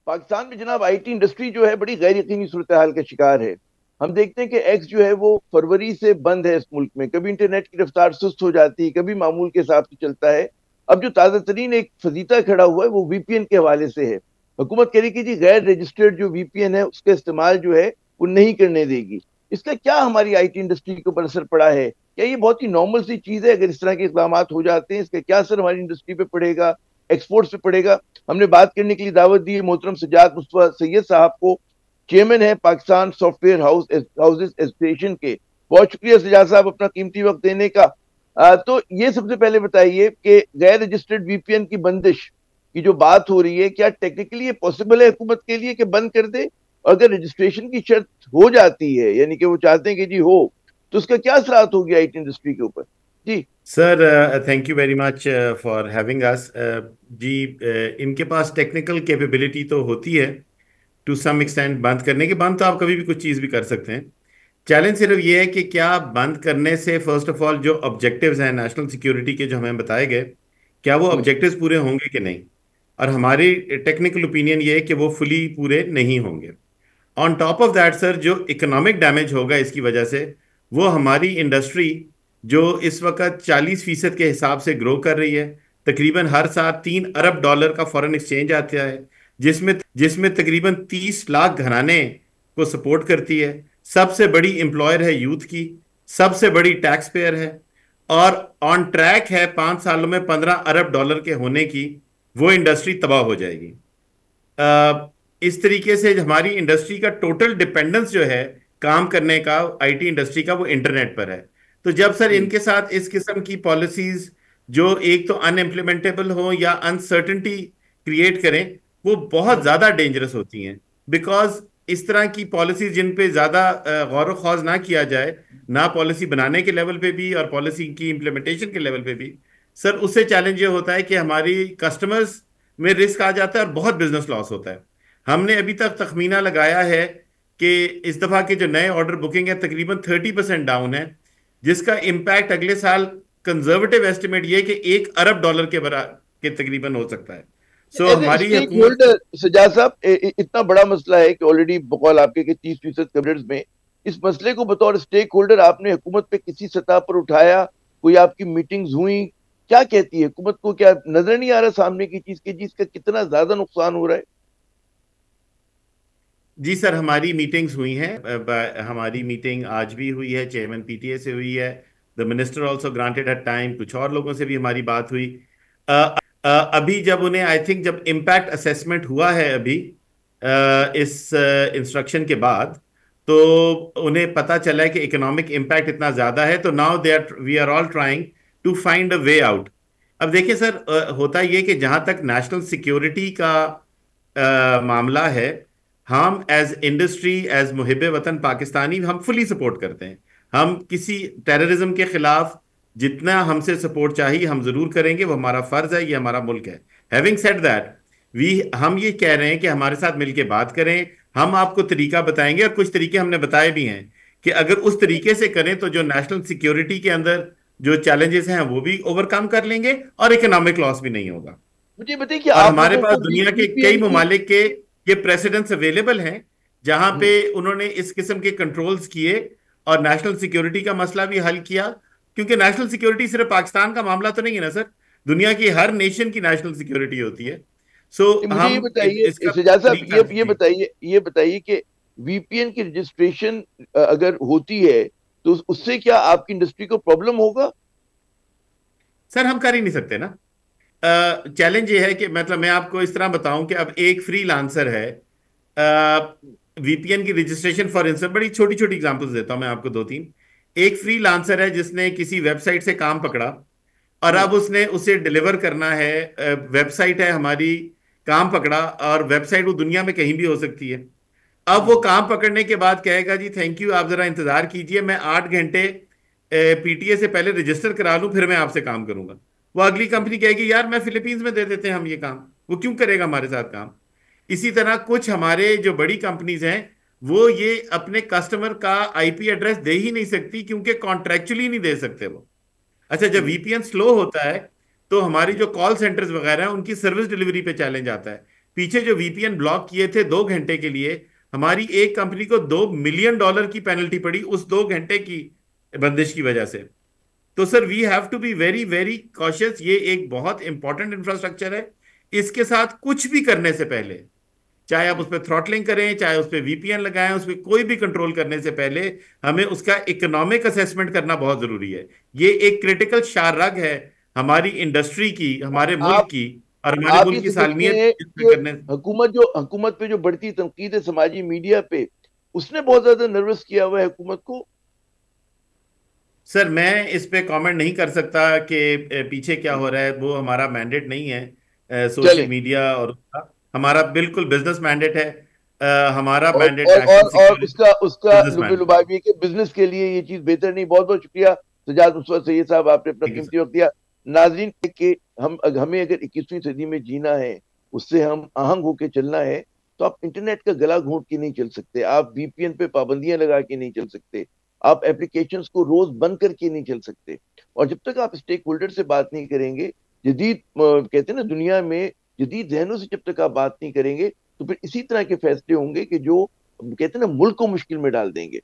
पाकिस्तान में जनाब IT industry जो है बड़ी गैर यकीनी सूरत हाल का शिकार है। हम देखते हैं कि एक्स जो है वो फरवरी से बंद है इस मुल्क में। कभी इंटरनेट की रफ्तार सुस्त हो जाती है, कभी मामूल के हिसाब से चलता है। अब जो ताज़ा तरीन एक फजीता खड़ा हुआ है वो वीपीएन के हवाले से है। हुकूमत कह रही कि जी गैर रजिस्टर्ड जो वीपीएन है उसका इस्तेमाल जो है वो नहीं करने देगी। इसका क्या हमारी आईटी इंडस्ट्री के ऊपर असर पड़ा है? क्या ये बहुत ही नॉर्मल सी चीज़ है? अगर इस तरह के इकदाम हो जाते हैं इसका क्या असर हमारी इंडस्ट्री पे पड़ेगा, एक्सपोर्ट्स पे पड़ेगा? हमने बात करने के लिए दावत दी है मोहतरम सज्जाद मुस्तफा सैयद साहब को, चेयरमैन है पाकिस्तान सॉफ्टवेयर हाउसेज एसोसिएशन के। बहुत शुक्रिया सज्जाद साहब अपना कीमती वक्त देने का। तो ये सबसे पहले बताइए कि गैर रजिस्टर्ड वीपीएन की बंदिश की जो बात हो रही है, क्या टेक्निकली ये पॉसिबल है हुकूमत के लिए कि बंद कर दे? और अगर रजिस्ट्रेशन की शर्त हो जाती है, यानी कि वो चाहते हैं कि जी हो, तो उसका क्या असरात होगी आईटी इंडस्ट्री के ऊपर? जी sir, thank you very much for having us. जी, इनके पास टेक्निकल कैपेबिलिटी तो होती है टू सम एक्सटेंट बंद करने के। बंद तो आप कभी भी कुछ चीज़ भी कर सकते हैं। चैलेंज सिर्फ ये है कि क्या बंद करने से फर्स्ट ऑफ ऑल जो ऑब्जेक्टिव्स हैं नेशनल सिक्योरिटी के जो हमें बताए गए, क्या वो हम्म, ऑब्जेक्टिव्स पूरे होंगे कि नहीं। और हमारी टेक्निकल ओपिनियन ये है कि वो फुली पूरे नहीं होंगे। On top of that sir, जो इकोनॉमिक डैमेज होगा इसकी वजह से, वो हमारी इंडस्ट्री जो इस वक्त 40% के हिसाब से ग्रो कर रही है, तकरीबन हर साल $3 अरब का फॉरेन एक्सचेंज आता है, जिसमें जिसमें तकरीबन 30 लाख घराने को सपोर्ट करती है, सबसे बड़ी एम्प्लॉयर है यूथ की, सबसे बड़ी टैक्स पेयर है, और ऑन ट्रैक है 5 सालों में $15 अरब के होने की। वो इंडस्ट्री तबाह हो जाएगी। इस तरीके से हमारी इंडस्ट्री का टोटल डिपेंडेंस जो है काम करने का, आईटी इंडस्ट्री का, वो इंटरनेट पर है। तो जब सर जी इनके साथ इस किस्म की पॉलिसीज जो एक तो अनइम्प्लीमेंटेबल हो या अनसर्टेनिटी क्रिएट करें, वो बहुत हम्म, ज़्यादा डेंजरस होती हैं। बिकॉज इस तरह की पॉलिसी जिन पे ज़्यादा गौर व खौज ना किया जाए, ना पॉलिसी बनाने के लेवल पे भी और पॉलिसी की इम्प्लीमेंटेशन के लेवल पे भी, सर उससे चैलेंज ये होता है कि हमारी कस्टमर्स में रिस्क आ जाता है और बहुत बिजनेस लॉस होता है। हमने अभी तक तखमीना लगाया है कि इस दफा के जो नए ऑर्डर बुकिंग है तकरीबन 30% डाउन है, जिसका इम्पैक्ट अगले साल कंजर्वेटिव एस्टिमेट ये कि $1 अरब के के तकरीबन हो सकता है। सो एज ए हमारी स्टेक हुकूमत। होल्डर सजाद साहब, इतना बड़ा मसला है कि ऑलरेडी बकौल आपके कि 30% कवरेज में इस मसले को बतौर स्टेक होल्डर आपने हुकूमत पे किसी सतह पर उठाया? कोई आपकी मीटिंग्स हुई? क्या कहती है हुकूमत को? क्या नजर नहीं आ रहा सामने की चीज के जिसका कितना ज्यादा नुकसान हो रहा है? जी सर, हमारी मीटिंग्स हुई हैं। हमारी मीटिंग आज भी हुई है, चेयरमैन पीटीए से हुई है। The minister also granted a time, कुछ और लोगों से भी हमारी बात हुई। अ, अभी जब उन्हें, आई थिंक जब इम्पैक्ट असेसमेंट हुआ है अभी इस इंस्ट्रक्शन के बाद, तो उन्हें पता चला है कि इकोनॉमिक इम्पैक्ट इतना ज़्यादा है, तो now they are we are all trying to find a way out. अब देखिए सर, होता ये कि जहाँ तक नेशनल सिक्योरिटी का मामला है, हम एज इंडस्ट्री, एज मुहिब वतन पाकिस्तानी, हम फुली सपोर्ट करते हैं। हम किसी टेररिज्म के खिलाफ जितना हमसे सपोर्ट चाहिए हम जरूर करेंगे, वो हमारा फर्ज है, ये हमारा मुल्क है। हैविंग सेड दैट, वी हम ये कह रहे हैं कि हमारे साथ मिलके बात करें। हम आपको तरीका बताएंगे और कुछ तरीके हमने बताए भी हैं कि अगर उस तरीके से करें तो जो नेशनल सिक्योरिटी के अंदर जो चैलेंजेस हैं वो भी ओवरकम कर लेंगे और इकोनॉमिक लॉस भी नहीं होगा। मुझे बताइए कि और आप हमारे लोगों पास को दुनिया के कई वीपीएन की। ममालिक के ये प्रेसिडेंट्स अवेलेबल हैं जहां पे हम्म, उन्होंने इस किस्म के कंट्रोल्स किए और नेशनल सिक्योरिटी का मसला भी हल किया। क्योंकि नेशनल सिक्योरिटी सिर्फ पाकिस्तान का मामला तो नहीं है ना सर, दुनिया की हर नेशन की नेशनल सिक्योरिटी होती है। सो मुझे ये हम बताइए इसका सजाद साहब, तरीका जी। ये बताइए कि वीपीएन की रजिस्ट्रेशन अगर होती है तो उससे क्या आपकी इंडस्ट्री को प्रॉब्लम होगा? सर हम कर ही नहीं सकते ना। चैलेंज ये है कि मतलब मैं आपको इस तरह बताऊं कि अब एक फ्री लांसर है, वीपीएन की रजिस्ट्रेशन, फॉर इंस्टेंस बड़ी छोटी छोटी एग्जांपल्स देता हूं मैं आपको दो तीन। एक फ्री लांसर है जिसने किसी वेबसाइट से काम पकड़ा और हम्म, अब उसने उसे डिलीवर करना है। वेबसाइट है हमारी, काम पकड़ा, और वेबसाइट वो दुनिया में कहीं भी हो सकती है। अब वो हम्म, काम पकड़ने के बाद कहेगा जी थैंक यू, आप जरा इंतजार कीजिए, मैं 8 घंटे पीटीए से पहले रजिस्टर करा लूं, फिर मैं आपसे काम करूंगा। वो अगली कंपनी कहेगी यार मैं फिलीपींस में दे देते हैं हम ये काम, वो क्यों करेगा हमारे साथ काम। इसी तरह कुछ हमारे जो बड़ी कंपनीज हैं, वो ये अपने कस्टमर का आईपी एड्रेस दे ही नहीं सकती क्योंकि कॉन्ट्रेक्चुअली नहीं दे सकते वो। अच्छा, जब हम्म, वीपीएन स्लो होता है तो हमारी जो कॉल सेंटर्स वगैरह हैं उनकी सर्विस डिलीवरी पे चैलेंज आता है। पीछे जो वीपीएन ब्लॉक किए थे 2 घंटे के लिए, हमारी एक कंपनी को $2 मिलियन की पेनल्टी पड़ी उस 2 घंटे की बंदिश की वजह से। तो sir we have to be very very cautious. ये एक बहुत इंपॉर्टेंट इंफ्रास्ट्रक्चर है। इसके साथ कुछ भी करने से पहले, चाहे आप उस पर थ्रॉटलिंग करें, चाहे उस पर वीपीएन लगाएं, उस पर कोई भी कंट्रोल करने से पहले हमें उसका इकोनॉमिक असेसमेंट करना बहुत जरूरी है। ये एक क्रिटिकल शारग है हमारी इंडस्ट्री की, हमारे मुल्क आप की, और हमारे आप ये मुल्क की समझते सालमियत हैं इसमें कि करने। हुकूमत पे जो बढ़ती तनकीद है समाजी मीडिया पे, उसने बहुत ज्यादा नर्वस किया हुआ है हुकूमत को? सर मैं इस पे कमेंट नहीं कर सकता कि पीछे क्या हो रहा है, वो हमारा मैंडेट नहीं है सोशल चले। मीडिया और उसका। हमारा बिल्कुल बिजनेस मैंडेट है। हमारा और मैंडेट और नेशनल और और सिक्योरिटी, उसका उसका बिजनेस लुबे मैंडेट। लुभावी के बिजनेस के लिए ये चीज बेहतर नहीं। बहुत बहुत शुक्रिया सजाद मुस्तफा सैयद साहब, आपने अपना थैंक यू सर। कीमती वक्त दिया। नाजरीन के हमें अगर 21वीं सदी में जीना है, उससे हम आहंग होकर चलना है, तो आप इंटरनेट का गला घोंट के नहीं चल सकते, आप वीपीएन पे पाबंदियां लगा के नहीं चल सकते, आप एप्लीकेशंस को रोज बंद करके नहीं चल सकते। और जब तक आप स्टेक होल्डर से बात नहीं करेंगे, जदीद कहते हैं ना दुनिया में, जदीद जहनों से जब तक आप बात नहीं करेंगे, तो फिर इसी तरह के फैसले होंगे कि जो कहते हैं ना मुल्क को मुश्किल में डाल देंगे।